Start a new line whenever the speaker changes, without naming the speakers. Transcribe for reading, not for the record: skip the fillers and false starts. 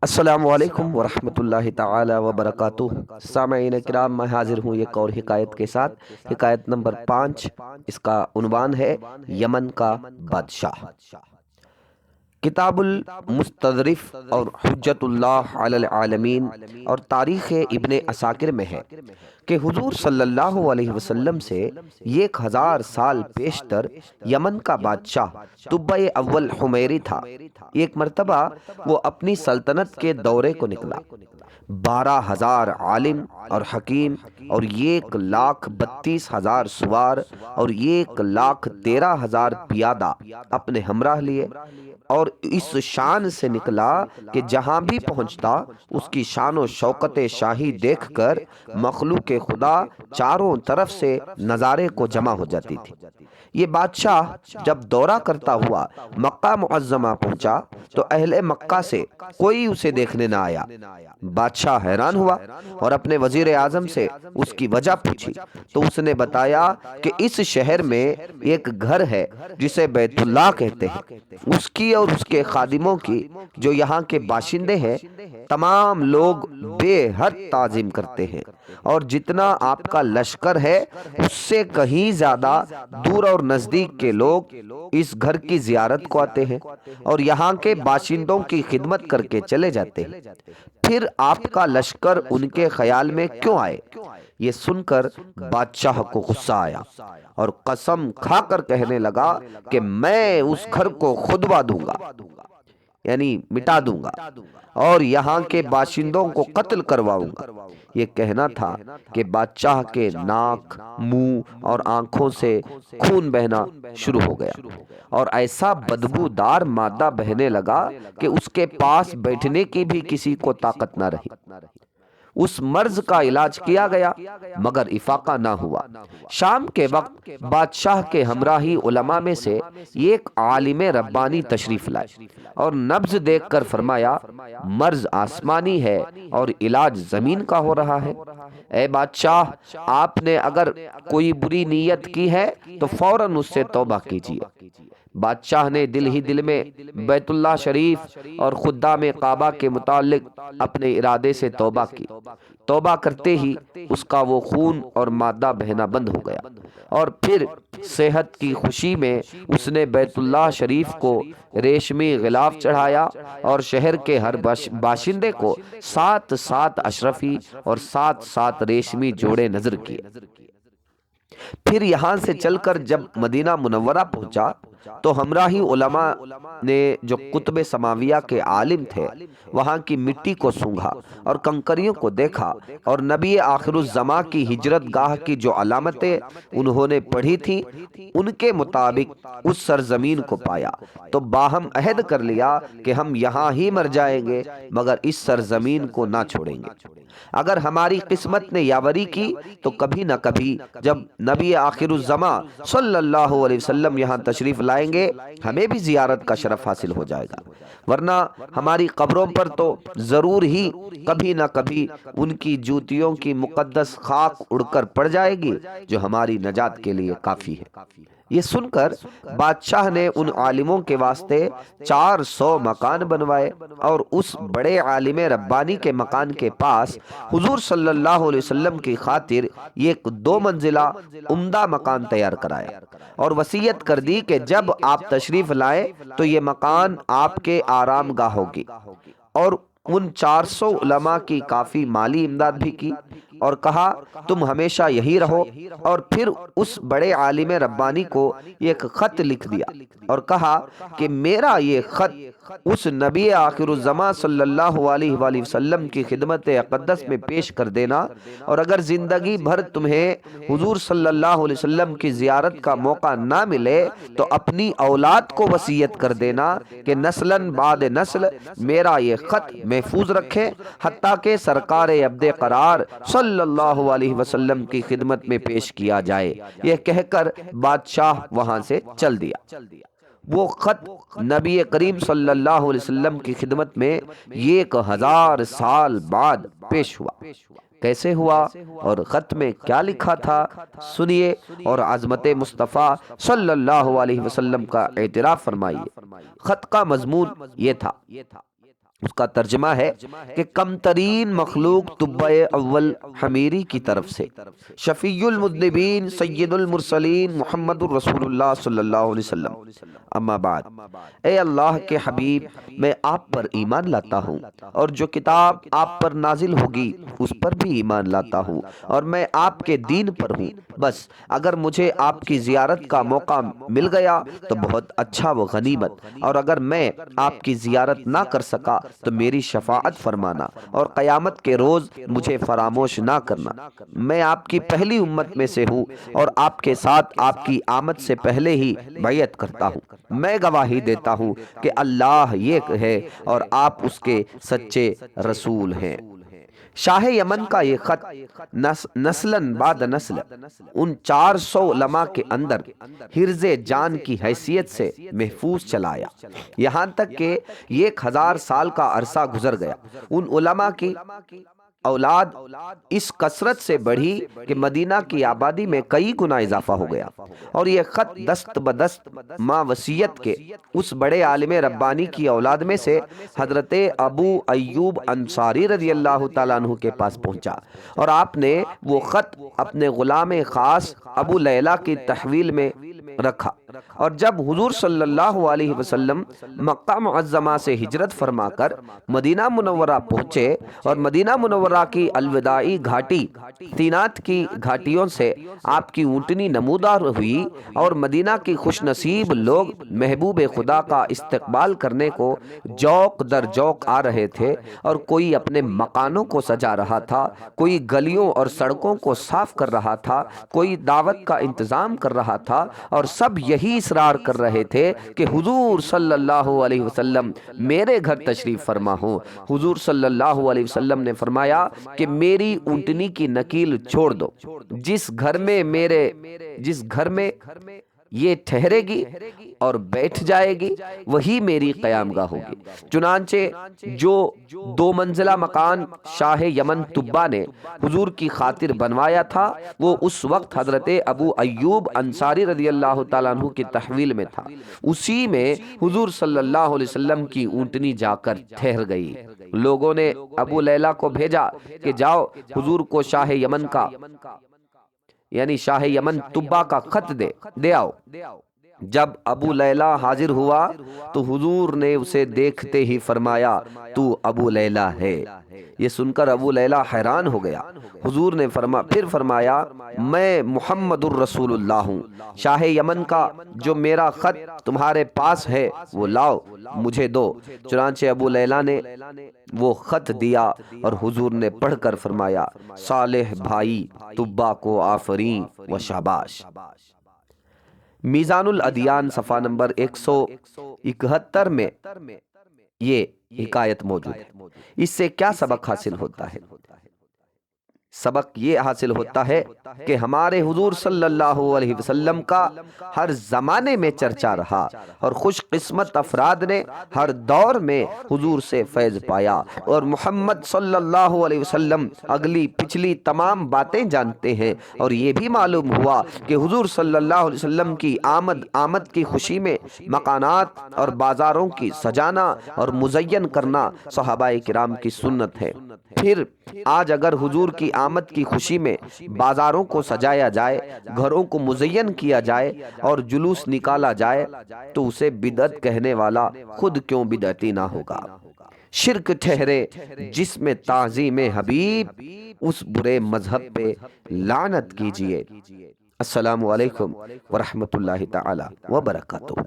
السلام علیکم ورحمۃ اللہ تعالی وبرکاتہ۔ سامعین کرام، میں حاضر ہوں ایک اور حکایت کے ساتھ۔ حکایت نمبر 5، اس کا عنوان ہے یمن کا بادشاہ۔ کتاب المستدرف اور حجت اللہ علی العالمین اور تاریخ ابن عساکر میں ہے کہ حضور صلی اللہ علیہ وسلم سے 1000 سال پیشتر یمن کا بادشاہ طبع اول حمیری تھا۔ ایک مرتبہ وہ اپنی سلطنت کے دورے کو نکلا۔ 12,000 عالم اور حکیم اور 1,32,000 سوار اور 1,13,000 پیادہ اپنے ہمراہ لیے، اور اس شان سے نکلا کہ جہاں بھی پہنچتا اس کی شان و شوکت شاہی دیکھ کر مخلوق خدا چاروں طرف سے نظارے کو جمع ہو جاتی تھی۔ یہ بادشاہ جب دورہ کرتا ہوا مکہ معظمہ پہنچا تو اہل مکہ سے کوئی اسے دیکھنے نہ آیا۔ بادشاہ حیران ہوا اور اپنے وزیر اعظم سے اس کی وجہ پوچھی تو اس نے بتایا کہ اس شہر میں ایک گھر ہے جسے بیت اللہ کہتے ہیں، اس کی اور اس کے خادموں کی جو یہاں کے باشندے ہیں تمام لوگ بے حد تعظیم کرتے ہیں، اور جتنا آپ کا لشکر ہے اس سے کہیں زیادہ دور اور نزدیک کے لوگ اس گھر کی زیارت کو آتے ہیں اور یہاں کے باشندوں کی خدمت کر کے چلے جاتے ہیں۔ پھر آپ کا لشکر ان کے خیال میں کیوں آئے؟ یہ سن کر بادشاہ کو غصہ آیا اور قسم کھا کر کہنے لگا کہ میں اس گھر کو خودوا دوں گا، یعنی مٹا دوں گا، اور یہاں کے باشندوں کو قتل کرواؤں گا۔ یہ کہنا تھا کہ بادشاہ کے ناک، منہ اور آنکھوں سے خون بہنا شروع ہو گیا اور ایسا بدبودار مادہ بہنے لگا کہ اس کے پاس بیٹھنے کی بھی کسی کو طاقت نہ رہی۔ اس مرض کا علاج کیا گیا مگر افاقہ نہ ہوا۔ شام کے وقت بادشاہ کے ہمراہی علماء میں سے ایک عالم ربانی تشریف لائے اور نبض دیکھ کر فرمایا، مرض آسمانی ہے اور علاج زمین کا ہو رہا ہے۔ اے بادشاہ، آپ نے اگر کوئی بری نیت کی ہے تو فوراً اس سے توبہ کیجیے۔ بادشاہ نے دل ہی دل میں بیت اللہ شریف اور خدام کعبہ کے متعلق اپنے ارادے سے توبہ کی۔ توبہ کرتے ہی اس کا وہ خون اور مادہ بہنا بند ہو گیا، اور پھر صحت کی خوشی میں اس نے بیت اللہ شریف کو ریشمی غلاف چڑھایا اور شہر کے ہر باشندے کو 7 اشرفی اور 7 ریشمی جوڑے نظر کیے۔ پھر یہاں سے چل کر جب مدینہ منورہ پہنچا تو ہمراہی علماء نے جو قطب سماویہ کے عالم تھے وہاں کی مٹی کو سونگھا اور کنکریوں کو دیکھا، اور نبی آخر الزماں کی ہجرت گاہ کی جو علامتیں انہوں نے پڑھی تھی ان کے مطابق اس سرزمین کو پایا، تو باہم عہد کر لیا کہ ہم یہاں ہی مر جائیں گے مگر اس سرزمین کو نہ چھوڑیں گے۔ اگر ہماری قسمت نے یاوری کی تو کبھی نہ کبھی جب نبی آخر الزماں صلی اللہ علیہ وسلم یہاں تشریف لائیں گے ہمیں بھی زیارت کا شرف حاصل ہو جائے گا، ورنہ ہماری قبروں پر تو ضرور ہی کبھی نہ کبھی ان کی جوتیوں کی مقدس خاک اڑ کر پڑ جائے گی جو ہماری نجات کے لیے کافی ہے۔ یہ سن کر بادشاہ نے ان عالموں کے واسطے 400 مکان بنوائے اور اس بڑے عالم ربانی کے مکان کے پاس حضور صلی اللہ علیہ وسلم کی خاطر ایک 2 منزلہ عمدہ مکان تیار کرایا اور وصیت کر دی کہ جب آپ تشریف لائیں تو یہ مکان آپ کے آرام گاہ ہوگی، اور ان 400 علماء کی کافی مالی امداد بھی کی اور کہا تم ہمیشہ یہی رہو، اور پھر اس بڑے عالم ربانی کو ایک خط لکھ دیا اور کہا کہ میرا یہ خط اس نبی آخر الزماں صلی اللہ علیہ وآلہ وسلم کی خدمت اقدس میں پیش کر دینا، اور اگر زندگی بھر تمہیں حضور صلی اللہ علیہ وسلم کی زیارت کا موقع نہ ملے تو اپنی اولاد کو وصیت کر دینا کہ نسلاً بعد نسل میرا یہ خط محفوظ رکھے حتیٰ کہ سرکار عبد قرار صلی اللہ علیہ وسلم کی خدمت میں پیش کیا جائے۔ یہ کہہ کر بادشاہ وہاں سے چل دیا۔ وہ خط نبی کریم صلی اللہ علیہ وسلم کی خدمت میں 1000 سال بعد پیش ہوا۔ کیسے ہوا اور خط میں کیا لکھا تھا سنیے اور عظمت مصطفیٰ صلی اللہ علیہ وسلم کا اعتراف فرمائیے۔ خط کا مضمون یہ تھا، اس کا ترجمہ ہے کہ کم ترین مخلوق طب اول حمیری کی طرف سے شفیع المذنبین سید المرسلین محمد الرسول اللہ صلی اللہ علیہ وسلم، اما بعد، اے اللہ کے حبیب، میں آپ پر ایمان لاتا ہوں اور جو کتاب آپ پر نازل ہوگی اس پر بھی ایمان لاتا ہوں، اور میں آپ کے دین پر ہوں۔ بس اگر مجھے آپ کی زیارت کا موقع مل گیا تو بہت اچھا و غنیمت، اور اگر میں آپ کی زیارت نہ کر سکا تو میری شفاعت فرمانا اور قیامت کے روز مجھے فراموش نہ کرنا۔ میں آپ کی پہلی امت میں سے ہوں اور آپ کے ساتھ آپ کی آمد سے پہلے ہی بیعت کرتا ہوں۔ میں گواہی دیتا ہوں کہ اللہ ایک ہے اور آپ اس کے سچے رسول ہیں۔ شاہ یمن کا یہ خط نسلاً بعد نسل ان 400 علماء کے اندر حرز جان کی حیثیت سے محفوظ چلایا، یہاں تک کہ 1000 سال کا عرصہ گزر گیا۔ ان علماء کی اولاد اس کثرت سے بڑھی کہ مدینہ کی آبادی میں کئی گنا اضافہ ہو گیا، اور یہ خط دست بدست ماں وصیت کے اس بڑے عالم ربانی کی اولاد میں سے حضرت ابو ایوب انصاری رضی اللہ تعالیٰ عنہ کے پاس پہنچا، اور آپ نے وہ خط اپنے غلام خاص ابو لیلہ کی تحویل میں رکھا، اور جب حضور صلی اللہ علیہ وسلم مکہ معظمہ سے ہجرت فرما کر مدینہ منورہ پہنچے اور مدینہ منورہ کی الوداعی گھاٹی تینات کی گھاٹیوں سے آپ کی اونٹنی نمودار ہوئی، اور مدینہ کی خوش نصیب لوگ محبوب خدا کا استقبال کرنے کو جوق در جوق آ رہے تھے، اور کوئی اپنے مکانوں کو سجا رہا تھا، کوئی گلیوں اور سڑکوں کو صاف کر رہا تھا، کوئی دعوت کا انتظام کر رہا تھا، اور سب یہی اصرار کر رہے تھے کہ حضور صلی اللہ علیہ وسلم میرے گھر تشریف فرما ہو۔ حضور صلی اللہ علیہ وسلم نے فرمایا کہ میری اونٹنی کی نکیل چھوڑ دو، جس گھر میں یہ ٹھہرے گی اور بیٹھ جائے گی وہی میری قیامگاہ ہوگی۔ چنانچہ جو 2 منزلہ مکان شاہ یمن طبا نے حضور کی خاطر بنوایا تھا وہ اس وقت حضرت ابو ایوب انصاری رضی اللہ تعالیٰ عنہ کی تحویل میں تھا، اسی میں حضور صلی اللہ علیہ وسلم کی اونٹنی جا کر ٹھہر گئی۔ لوگوں نے ابو لیلہ کو بھیجا کہ جاؤ حضور کو شاہ یمن کا یعنی شاہ یمن طبا کا خط دے آؤ۔ جب ابو لیلہ حاضر ہوا تو حضور نے اسے دیکھتے ہی فرمایا تو ابو لیلہ ہے۔ یہ سن کر ابو لیلہ حیران ہو گیا۔ حضور نے پھر فرمایا میں محمد الرسول اللہ ہوں، شاہ یمن کا جو میرا خط تمہارے پاس ہے وہ لاؤ مجھے دو۔ چنانچہ ابو لیلہ نے وہ خط دیا اور حضور نے پڑھ کر فرمایا صالح بھائی طبا کو آفرین و شاباش۔ میزان الادیان صفحہ نمبر 171 میں یہ حکایت موجود ہے۔ اس سے کیا سبق حاصل ہوتا ہے؟ سبق یہ حاصل ہوتا ہے کہ ہمارے حضور صلی اللہ علیہ وسلم کا ہر زمانے میں چرچا رہا، اور خوش قسمت افراد نے ہر دور میں حضور سے فیض پایا، اور محمد صلی اللہ علیہ وسلم اگلی پچھلی تمام باتیں جانتے ہیں، اور یہ بھی معلوم ہوا کہ حضور صلی اللہ علیہ وسلم کی آمد کی خوشی میں مکانات اور بازاروں کی سجانا اور مزین کرنا صحابہ کرام کی سنت ہے۔ پھر آج اگر حضور کی آمد کی خوشی میں بازاروں کو سجایا جائے، گھروں کو مزین کیا جائے اور جلوس نکالا جائے تو اسے بدعت کہنے والا خود کیوں بدعتی نہ ہوگا؟ شرک ٹھہرے جس میں تعظیم حبیب، اس برے مذہب پہ لعنت کیجئے۔ السلام علیکم ورحمۃ اللہ تعالی وبرکاتہ۔